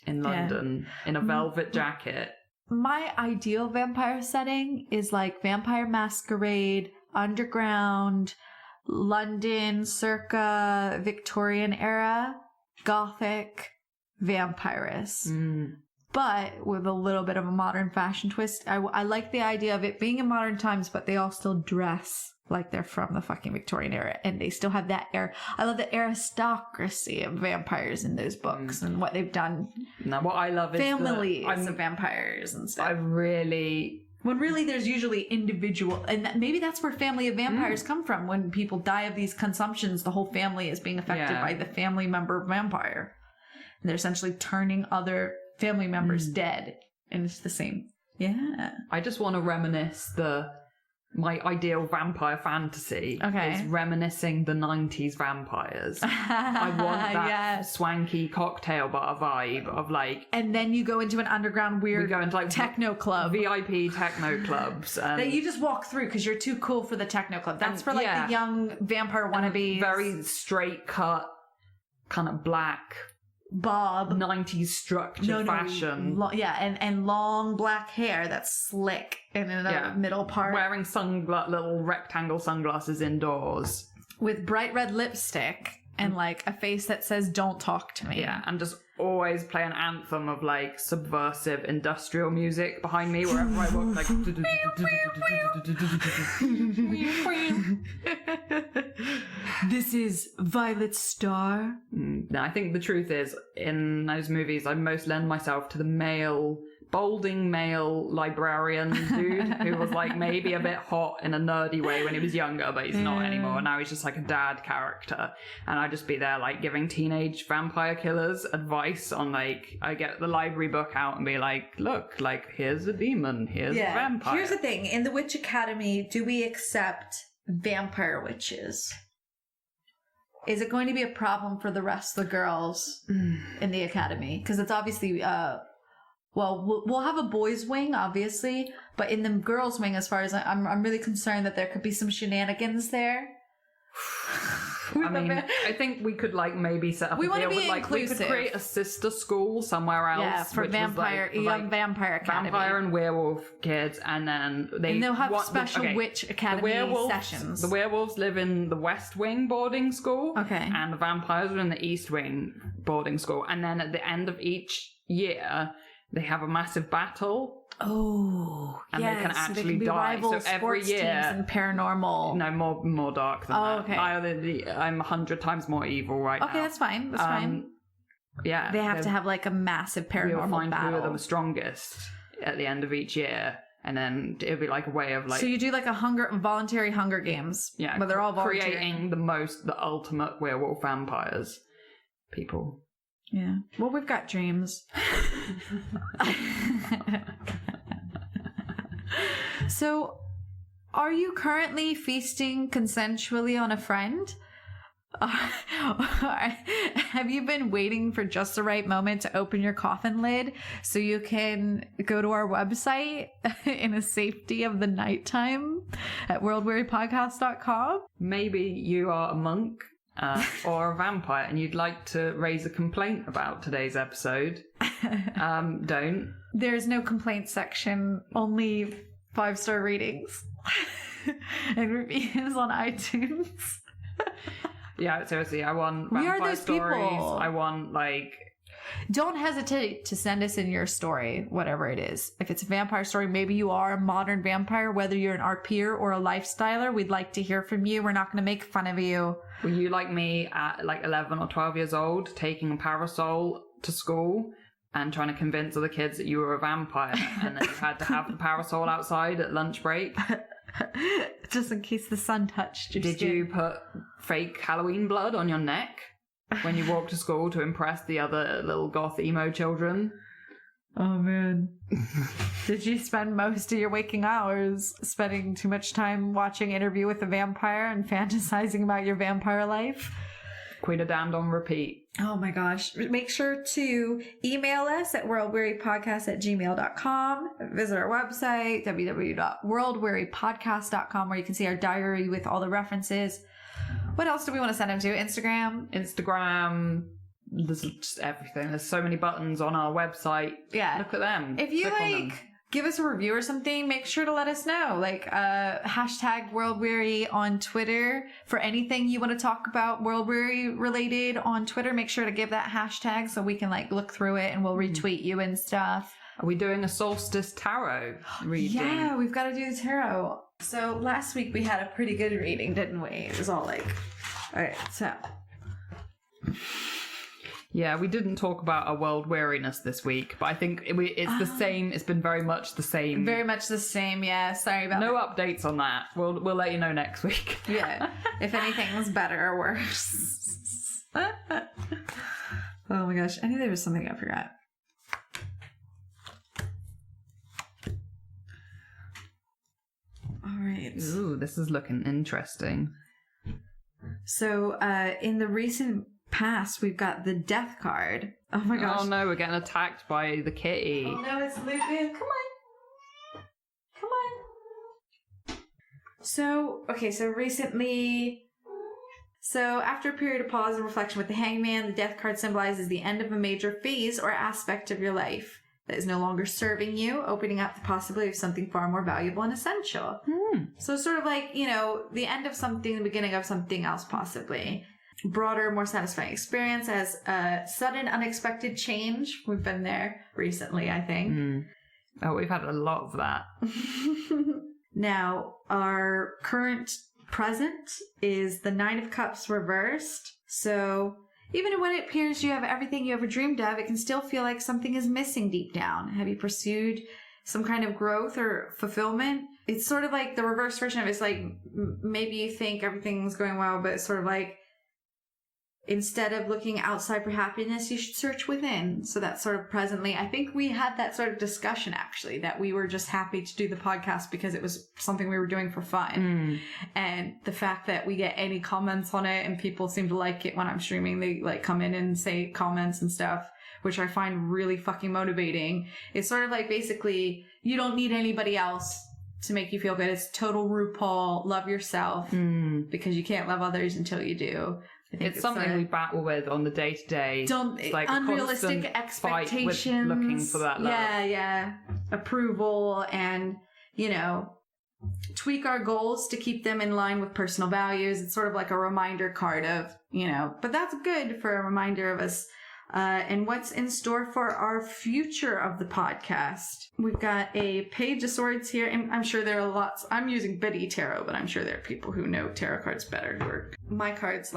in London in a velvet jacket. My ideal vampire setting is like Vampire Masquerade, underground, London circa Victorian era, gothic, vampiress. But with a little bit of a modern fashion twist. I like the idea of it being in modern times, but they all still dress like they're from the fucking Victorian era, and they still have that air. I love the aristocracy of vampires in those books and what they've done. Now, what I love is families of vampires and stuff. When really there's usually individual, and maybe that's where family of vampires come from. When people die of these consumptions, the whole family is being affected by the family member vampire. And they're essentially turning other family members dead. And it's the same. Yeah. I just want to reminisce my ideal vampire fantasy is reminiscing the 90s vampires. I want that swanky cocktail bar vibe of like... And then you go into an underground weird we go into like techno club. VIP techno clubs. That you just walk through because you're too cool for the techno club. That's for like the young vampire wannabes. Very straight cut, kind of black... bob 90s structured fashion. And long black hair that's slick and in the middle part. Wearing little rectangle sunglasses indoors. With bright red lipstick and like a face that says "Don't talk to me." Yeah, and just always play an anthem of like subversive industrial music behind me wherever I walk, like This is Violet Star. No, I think the truth is, in those movies, I most lend myself to the balding male librarian dude who was like maybe a bit hot in a nerdy way when he was younger, but he's not anymore. Now he's just like a dad character, and I'd just be there like giving teenage vampire killers advice on like, I get the library book out and be like, look, like here's a demon, here's a vampire. Here's the thing, in the Witch Academy, do we accept vampire witches? Is it going to be a problem for the rest of the girls in the academy? Because it's obviously we'll have a boys wing, obviously, but in the girls wing, as far as I'm really concerned that there could be some shenanigans there. I mean, I think we could like maybe set up. We want to be like, inclusive. We could create a sister school somewhere else. Yeah, for vampire, young vampire academy, vampire and werewolf kids, and then they'll have special witch academy sessions. The werewolves live in the West Wing boarding school, and the vampires are in the East Wing boarding school. And then at the end of each year, they have a massive battle. Oh, and they can actually die. So every year, and paranormal. No, more dark than that. Okay. I'm 100 times more evil right now. Okay, that's fine. That's fine. Yeah, they have to have like a massive paranormal we'll find battle. who are the strongest at the end of each year, and then it'll be like a way of like. So you do like a voluntary Hunger Games. Yeah, but they're all voluntary. Creating the ultimate werewolf vampires people. Yeah. Well, we've got dreams. So, are you currently feasting consensually on a friend? Have you been waiting for just the right moment to open your coffin lid so you can go to our website in the safety of the nighttime at worldwearypodcast.com? Maybe you are a monk or a vampire and you'd like to raise a complaint about today's episode. Don't. There's no complaint section, only 5-star ratings and reviews on iTunes. Yeah, seriously, I want We are vampire those stories. people. I want, like... Don't hesitate to send us in your story, whatever it is. If it's a vampire story, maybe you are a modern vampire, whether you're an RPer or a lifestyler, we'd like to hear from you. We're not going to make fun of you. Were you like me at like 11 or 12 years old, taking a parasol to school and trying to convince other kids that you were a vampire and then you had to have the parasol outside at lunch break? Just in case the sun touched your Did skin. you put fake Halloween blood on your neck when you walked to school to impress the other little goth emo children? Oh, man. Did you spend most of your waking hours spending too much time watching Interview with the Vampire and fantasizing about your vampire life? Queen of Damned on repeat. Oh my gosh. Make sure to email us at worldwearypodcast@gmail.com. Visit our website, www.worldwearypodcast.com, where you can see our diary with all the references. What else do we want to send them to? Instagram? Instagram. There's just everything. There's so many buttons on our website. Yeah. Look at them. If you Click on them. give us a review or something, make sure to let us know. Hashtag World Weary on Twitter for anything you want to talk about World Weary related on Twitter. Make sure to give that hashtag so we can look through it and we'll retweet you and stuff. Are we doing a solstice tarot reading? Yeah, we've got to do the tarot. So last week we had a pretty good reading, didn't we? It was all all right, so. Yeah, we didn't talk about our world weariness this week, but I think it's the same. It's been very much the same. Very much the same, yeah. Sorry about No updates on that. We'll let you know next week. Yeah, if anything was better or worse. Oh my gosh, I knew there was something I forgot. All right. Ooh, this is looking interesting. So, in the recent past, we've got the death card. Oh my gosh. Oh no, we're getting attacked by the kitty. Oh no, it's Lupin. Come on. Come on. So after a period of pause and reflection with the hangman, the death card symbolizes the end of a major phase or aspect of your life that is no longer serving you, opening up the possibility of something far more valuable and essential. So sort of the end of something, the beginning of something else possibly. Broader, more satisfying experience as a sudden, unexpected change. We've been there recently, I think. Oh, we've had a lot of that. Now, our current present is the 9 of Cups reversed. So even when it appears you have everything you ever dreamed of, it can still feel like something is missing deep down. Have you pursued some kind of growth or fulfillment? It's sort of like the reverse version of it's maybe you think everything's going well, but it's sort of instead of looking outside for happiness, you should search within. So that's sort of presently. I think we had that sort of discussion, actually, that we were just happy to do the podcast because it was something we were doing for fun. And the fact that we get any comments on it and people seem to like it when I'm streaming, they come in and say comments and stuff, which I find really fucking motivating. It's sort of basically, you don't need anybody else to make you feel good. It's total RuPaul, love yourself, because you can't love others until you do. It's something we battle with on the day-to-day. It's like unrealistic expectations. Looking for that love. Yeah. Approval and, tweak our goals to keep them in line with personal values. It's sort of like a reminder card of, but that's good for a reminder of us. And what's in store for our future of the podcast. We've got a Page of Swords here, and I'm sure there are lots. I'm using Biddy Tarot, but I'm sure there are people who know tarot cards better. My cards,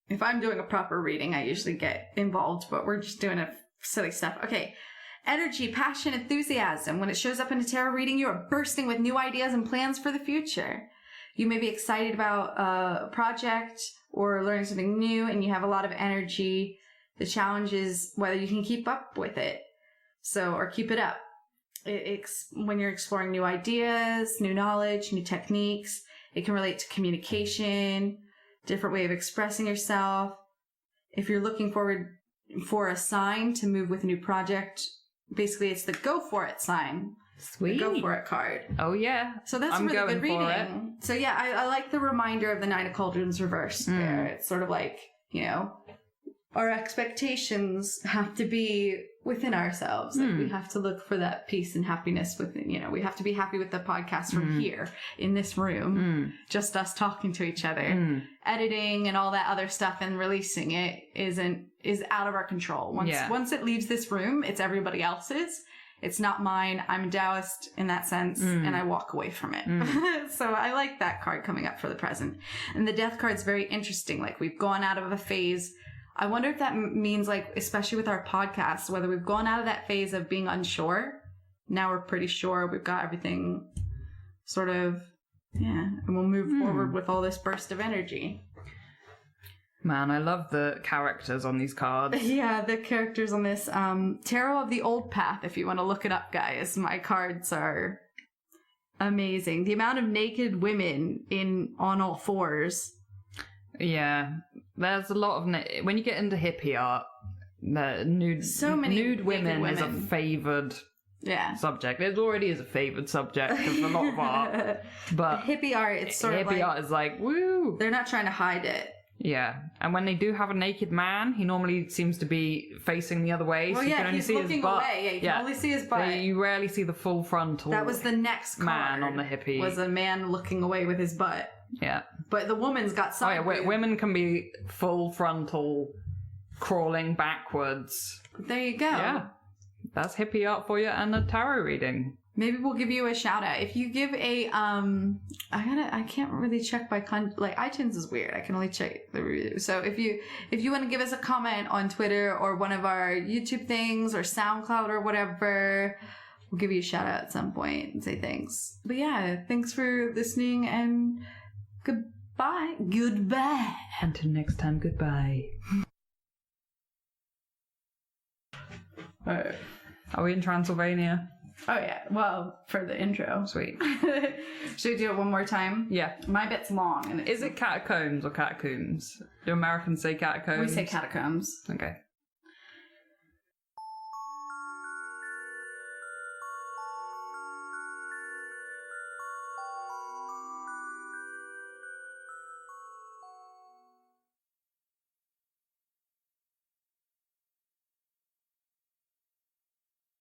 if I'm doing a proper reading, I usually get involved, but we're just doing silly stuff. Okay. Energy, passion, enthusiasm. When it shows up in a tarot reading, you are bursting with new ideas and plans for the future. You may be excited about a project or learning something new, and you have a lot of energy. The challenge is whether you can keep up with it. Or keep it up. When you're exploring new ideas, new knowledge, new techniques, it can relate to communication, different way of expressing yourself. If you're looking forward for a sign to move with a new project, basically it's the go for it sign. Sweet. The go for it card. Oh yeah. So that's I'm really good going for reading. So yeah, I like the reminder of the Nine of Cauldrons reversed there. It's sort of like, you know, our expectations have to be within ourselves. Like we have to look for that peace and happiness within, you know, we have to be happy with the podcast from here in this room, just us talking to each other. Editing and all that other stuff and releasing it is out of our control. Once it leaves this room, it's everybody else's. It's not mine. I'm a Taoist in that sense, and I walk away from it. So I like that card coming up for the present. And the death card's very interesting. Like, we've gone out of a phase. I wonder if that means, like, especially with our podcast, whether we've gone out of that phase of being unsure. Now we're pretty sure we've got everything sort of, and we'll move forward with all this burst of energy. Man, I love the characters on these cards. Yeah, the characters on this. Tarot of the Old Path, if you want to look it up, guys. My cards are amazing. The amount of naked women on all fours. Yeah, there's a lot of... when you get into hippie art, the nude women is a favoured subject. It already is a favoured subject of a lot of art. But hippie art, it's sort of like... hippie art is like, woo! They're not trying to hide it. Yeah, and when they do have a naked man, he normally seems to be facing the other way, so you can only see his butt. Away. Yeah, you can only see his butt. You rarely see the full frontal. That was the next card. Man on the hippie. Was a man looking away with his butt. Yeah. But the woman's got side boob. Women can be full frontal, crawling backwards. There you go. Yeah, that's hippie art for you and a tarot reading. Maybe we'll give you a shout out. If you give a I can't really check by like iTunes is weird. I can only check the review. So if you want to give us a comment on Twitter or one of our YouTube things or SoundCloud or whatever, we'll give you a shout out at some point and say thanks. But yeah, thanks for listening and goodbye. Goodbye. Until next time, goodbye. Are we in Transylvania? Oh, yeah. Well, for the intro. Sweet. Should we do it one more time? Yeah. My bit's long. And is it catacombs or catacombs? Do Americans say catacombs? We say catacombs. Okay.